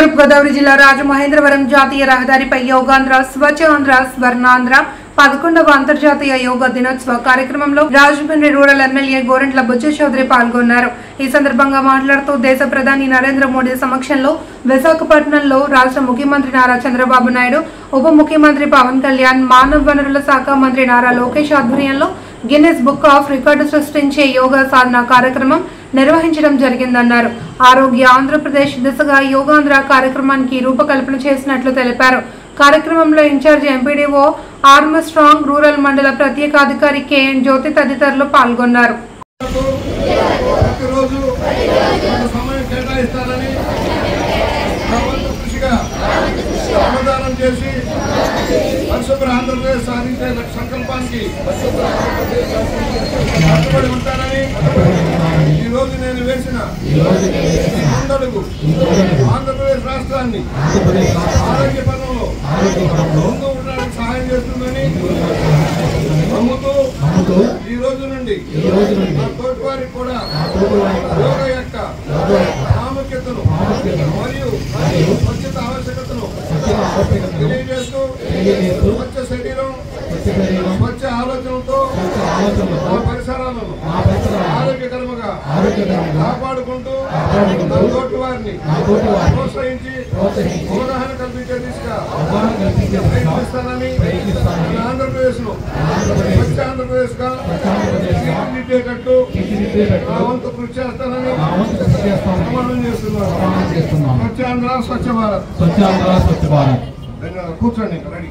తూర్పు గోదావరి జిల్లా రాజమహేంద్రవరం జాతీయ రహదారిపై యోగాంధ్ర స్వచ్ఛాంధ్ర స్వర్ణాంధ్ర 11వ అంతర్జాతీయ యోగా దినోత్సవ కార్యక్రమంలో రాజమండ్రి రూరల్ ఎమ్మెల్యే గోరంట్ల బుజ్జ చౌదరి పాల్గొన్నారు। ఈ సందర్భంగా మాట్లాడుతూ దేశ ప్రధాని నరేంద్ర మోడీ సమక్షంలో విశాఖపట్నంలో రాష్ట్ర ముఖ్యమంత్రి నారా చంద్రబాబు నాయుడు, ఉప ముఖ్యమంత్రి పవన్ కళ్యాణ్, మానవ వనరుల శాఖ మంత్రి నారా లోకేష్ ఆధ్వర్యంలో గిన్నెస్ బుక్ ఆఫ్ రికార్డు సృష్టించే యోగా సాధన కార్యక్రమం నిర్వహించడం జరిగిందన్నారు। ఆరోగ్య ఆంధ్రప్రదేశ్ దిశగా యోగాంధ్ర కార్యక్రమానికి రూపకల్పన చేసినట్లు తెలిపారు। కార్యక్రమంలో ఇన్ఛార్జ్ ఎంపీడీఓ ఆర్మస్ట్రాంగ్, రూరల్ మండల ప్రత్యేక అధికారి కేఎన్ జ్యోతి తదితరులు పాల్గొన్నారు। ఆంధ్రప్రదేశ్ సాధించే సంకల్పానికి ఉంటానని ఈ రోజు నేను వేసిన ముందడుగు ఆంధ్రప్రదేశ్ రాష్ట్రాన్ని ఆరోగ్య పరంలో ముందు ఉండడానికి సహాయం చేస్తుందని నమ్ముతూ ఈ రోజు నుండి నా తోటి వారికి కూడా యోగా యొక్క ప్రాముఖ్యతను మరియు స్వచ్ఛత ఆవశ్యకతను తెలియజేస్తూ స్వచ్ఛ శరీరం స్వచ్ఛ ఆలోచనతో పరిసరాలను ఆరోగ్యకరంగా కాపాడుకుంటూ నా తోటి వారిని ప్రోత్సహించి అవగాహన కల్పించే దిశగా ప్రయత్నిస్తానని ఆంధ్రప్రదేశ్ ను స్వచ్ఛ ఆంధ్రప్రదేశ్ గా తీర్చిదిద్దేటట్టు నా వంతు కృషి చేస్తానని ప్రమాణం చేస్తున్నాను। స్వచ్ఛ ఆంధ్ర స్వచ్ఛ భారత్। కూర్చోండి రెడీ।